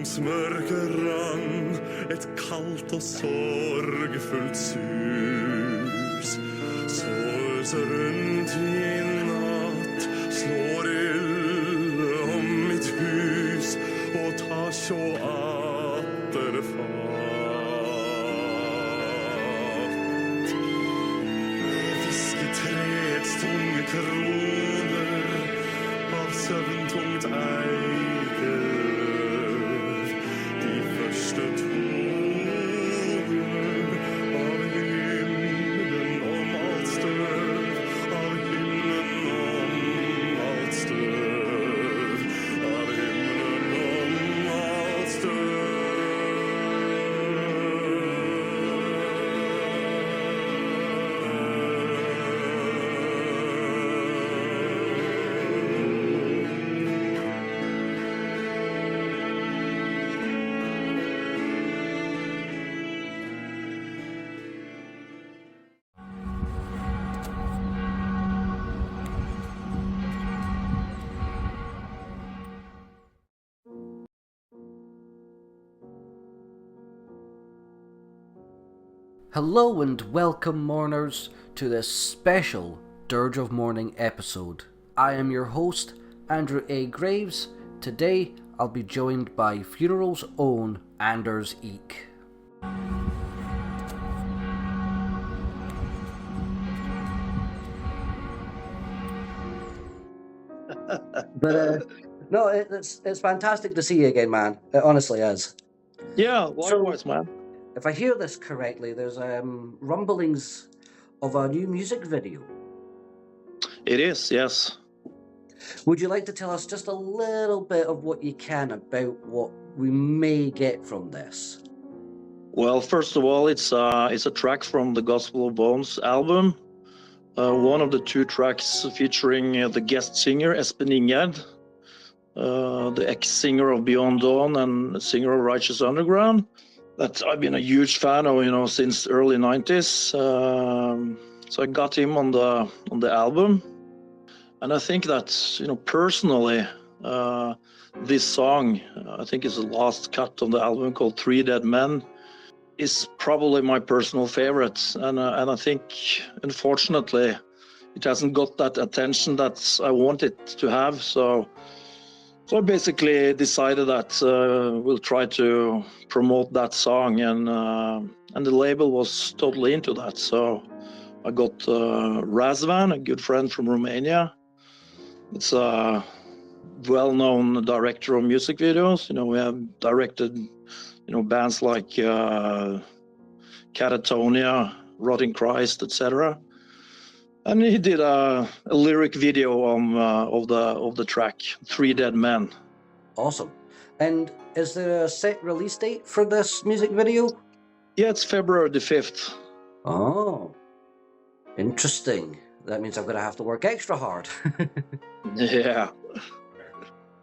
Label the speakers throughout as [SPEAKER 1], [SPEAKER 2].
[SPEAKER 1] Mens mørket rann, et kaldt og sorgfullt sus. Så øser rundt i natt, slår ille om mitt hus, og tar så atter fatt. Med fisketræets tunge kroner, av søvntungt eikeløv, de første toner av himmelen om alt støv, av himmelen om alt støv, av himmelen om alt støv.
[SPEAKER 2] Hello and welcome, mourners, to this special Dirge of Mourning episode. I am your host, Andrew A. Graves. Today, I'll be joined by Funeral's own Anders Eek. No, it's fantastic to see you again, man. It honestly is.
[SPEAKER 3] Yeah, likewise, man.
[SPEAKER 2] If I hear this correctly, there's rumblings of a new music video.
[SPEAKER 3] It is, yes.
[SPEAKER 2] Would you like to tell us just a little bit of what you can about what we may get from this?
[SPEAKER 3] Well, first of all, it's a track from the Gospel of Bones album. One of the two tracks featuring the guest singer, Espen Ingjerd, the ex-singer of Beyond Dawn and singer of Righteous Underground, that I've been a huge fan of, since early 90s. So I got him on the album. And I think that, personally, this song, I think it's the last cut on the album called Three Dead Men, is probably my personal favorite. And I think, unfortunately, it hasn't got that attention that I want it to have. So I basically decided that we'll try to promote that song, and the label was totally into that. So I got Razvan, a good friend from Romania. It's a well-known director of music videos. We have directed, bands like Catatonia, Rotting Christ, etc. And he did a lyric video of the track Three Dead Men.
[SPEAKER 2] Awesome. And is there a set release date for this music video?
[SPEAKER 3] Yeah, it's February the 5th.
[SPEAKER 2] Oh, interesting. That means I'm going to have to work extra hard.
[SPEAKER 3] Yeah.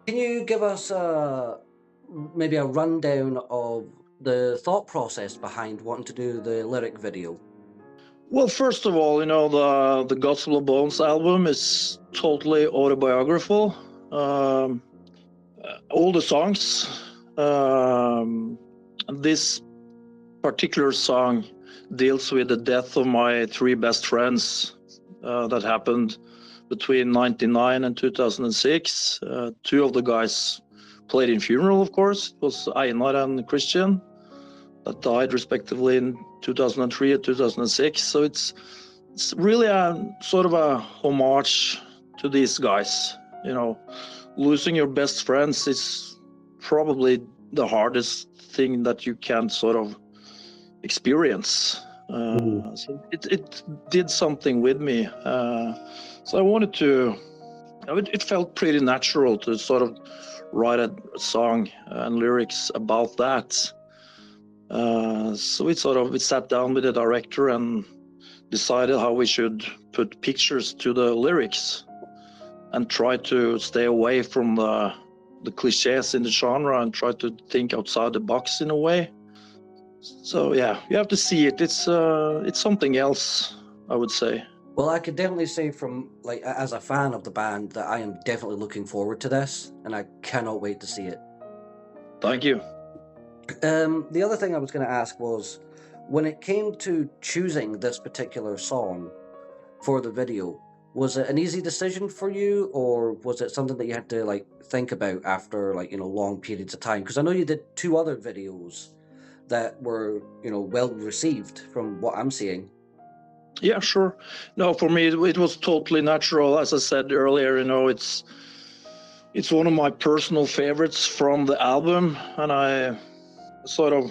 [SPEAKER 2] Can you give us maybe a rundown of the thought process behind wanting to do the lyric video?
[SPEAKER 3] Well, first of all, the Gospel of Bones album is totally autobiographical. All the songs. This particular song deals with the death of my three best friends that happened between 1999 and 2006. Two of the guys played in Funeral, of course. It was Einar and Christian, that died respectively in 2003 and 2006. So it's really a sort of a homage to these guys. Losing your best friends is probably the hardest thing that you can sort of experience. So it did something with me. So I wanted to, it felt pretty natural to sort of write a song and lyrics about that. So we sat down with the director and decided how we should put pictures to the lyrics and try to stay away from the cliches in the genre and try to think outside the box in a way. So yeah, you have to see it. It's something else, I would say.
[SPEAKER 2] Well, I could definitely say as a fan of the band that I am definitely looking forward to this, and I cannot wait to see it.
[SPEAKER 3] Thank you.
[SPEAKER 2] The other thing I was going to ask was, when it came to choosing this particular song for the video, was it an easy decision for you, or was it something that you had to like think about after long periods of time? Because I know you did 2 other videos that were well received from what I'm seeing.
[SPEAKER 3] Yeah, sure. No, for me it was totally natural. As I said earlier, it's one of my personal favorites from the album, and I sort of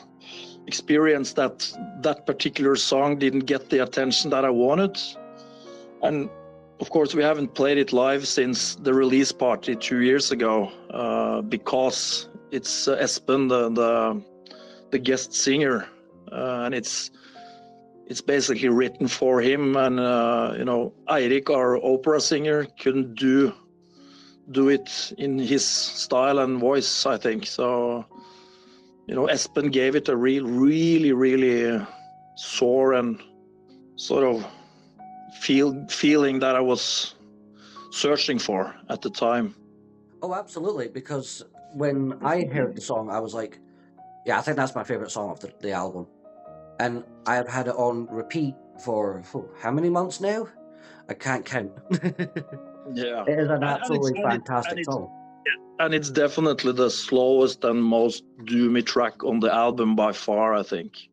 [SPEAKER 3] experienced that particular song didn't get the attention that I wanted. And of course, we haven't played it live since the release party 2 years ago, because it's Espen, the guest singer, and it's basically written for him. And Eirik, our opera singer, couldn't do it in his style and voice, I think. So Espen gave it a really sore and sort of feeling that I was searching for at the time.
[SPEAKER 2] Oh, absolutely, because when I heard the song, I was like, yeah, I think that's my favorite song of the album. And I have had it on repeat for how many months now? I can't count.
[SPEAKER 3] Yeah.
[SPEAKER 2] It is an absolutely fantastic song.
[SPEAKER 3] And it's definitely the slowest and most doomy track on the album by far, I think.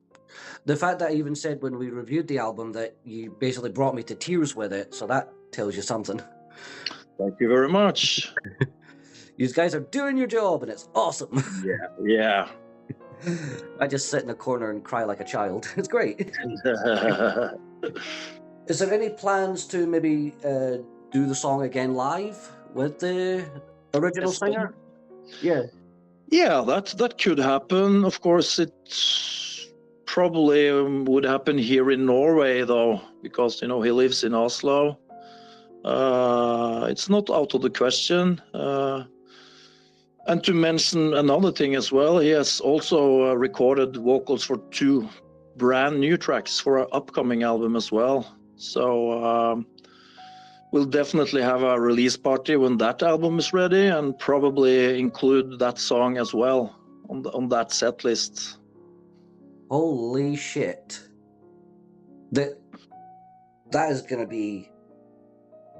[SPEAKER 2] The fact that I even said when we reviewed the album that you basically brought me to tears with it, so that tells you something.
[SPEAKER 3] Thank you very much.
[SPEAKER 2] You guys are doing your job, and it's awesome.
[SPEAKER 3] Yeah.
[SPEAKER 2] I just sit in a corner and cry like a child. It's great. Is there any plans to maybe do the song again live with the original singer? Yeah.
[SPEAKER 3] Yeah, that could happen. Of course, it probably would happen here in Norway, though, because he lives in Oslo. It's not out of the question. And to mention another thing as well, he has also recorded vocals for 2 brand new tracks for our upcoming album as well. So we'll definitely have a release party when that album is ready, and probably include that song as well on that set list.
[SPEAKER 2] Holy shit. That is gonna be...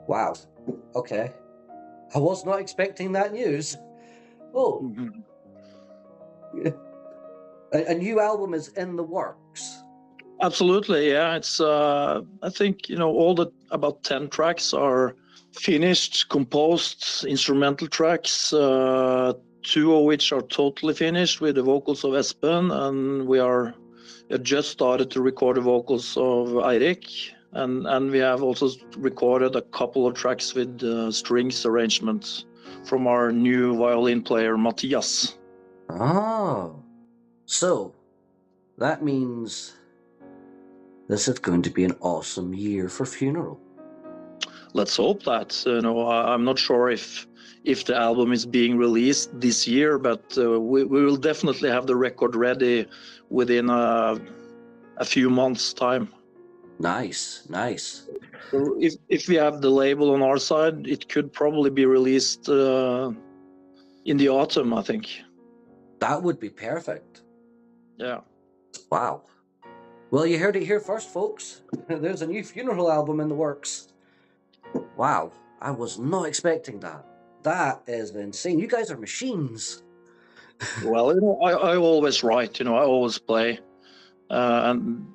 [SPEAKER 2] Wow. Okay. I was not expecting that news. Oh.
[SPEAKER 3] Mm-hmm.
[SPEAKER 2] A new album is in the works.
[SPEAKER 3] Absolutely, yeah. It's I think all the about 10 tracks are finished, composed instrumental tracks, 2 of which are totally finished with the vocals of Espen, and we just started to record the vocals of Eirik, and we have also recorded a couple of tracks with strings arrangements from our new violin player Matthias.
[SPEAKER 2] Oh, so that means this is going to be an awesome year for Funeral.
[SPEAKER 3] Let's hope that. I'm not sure if the album is being released this year, but we will definitely have the record ready within a few months' time.
[SPEAKER 2] Nice.
[SPEAKER 3] So if we have the label on our side, it could probably be released in the autumn, I think.
[SPEAKER 2] That would be perfect.
[SPEAKER 3] Yeah.
[SPEAKER 2] Wow. Well, you heard it here first, folks. There's a new Funeral album in the works. Wow, I was not expecting that. That is insane. You guys are machines.
[SPEAKER 3] Well, I always write, I always play. And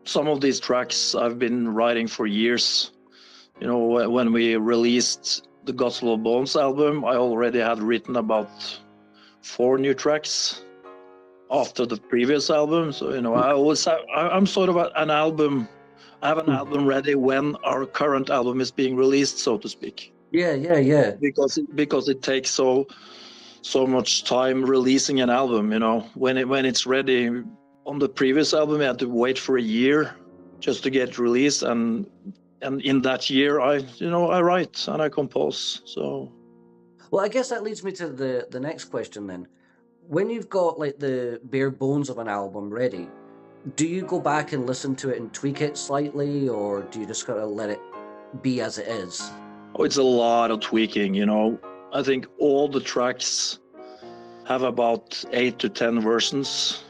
[SPEAKER 3] some of these tracks I've been writing for years. When we released the Gospel of Bones album, I already had written about 4 new tracks after the previous album. So, I always have, I'm sort of an album. I have an album ready when our current album is being released, so to speak.
[SPEAKER 2] Yeah.
[SPEAKER 3] Because it takes so much time releasing an album, when it's ready. On the previous album, we had to wait for a year just to get released, and in that year, I write and I compose. So,
[SPEAKER 2] well, I guess that leads me to the next question then. When you've got like the bare bones of an album ready, do you go back and listen to it and tweak it slightly, or do you just gotta let it be as it is?
[SPEAKER 3] Oh, it's a lot of tweaking, I think all the tracks have about 8 to 10 versions.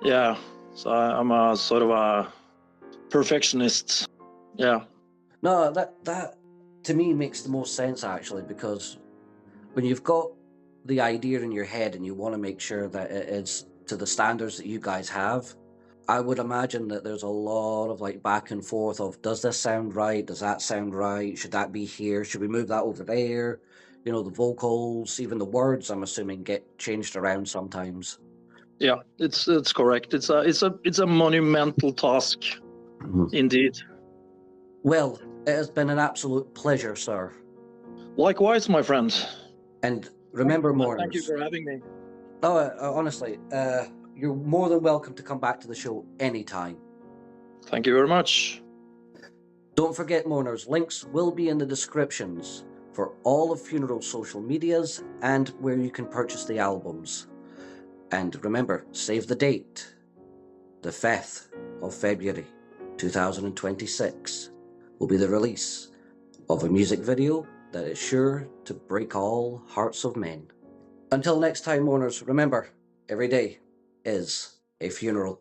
[SPEAKER 3] Yeah, so I'm a sort of a perfectionist. Yeah.
[SPEAKER 2] No, that to me makes the most sense actually, because when you've got the idea in your head and you want to make sure that it is to the standards that you guys have, I would imagine that there's a lot of like back and forth of, does this sound right? Does that sound right? Should that be here? Should we move that over there? You know, the vocals, even the words, I'm assuming, get changed around sometimes.
[SPEAKER 3] Yeah, it's correct. It's a monumental task, indeed.
[SPEAKER 2] Well, it has been an absolute pleasure, sir.
[SPEAKER 3] Likewise, my friend.
[SPEAKER 2] And remember,
[SPEAKER 3] Thank you
[SPEAKER 2] mourners.
[SPEAKER 3] for having me.
[SPEAKER 2] Oh, honestly, you're more than welcome to come back to the show anytime.
[SPEAKER 3] Thank you very much.
[SPEAKER 2] Don't forget, mourners, links will be in the descriptions for all of Funeral's social medias and where you can purchase the albums. And remember, save the date. The 5th of February 2026 will be the release of a music video that is sure to break all hearts of men. Until next time, mourners, remember, every day is a funeral.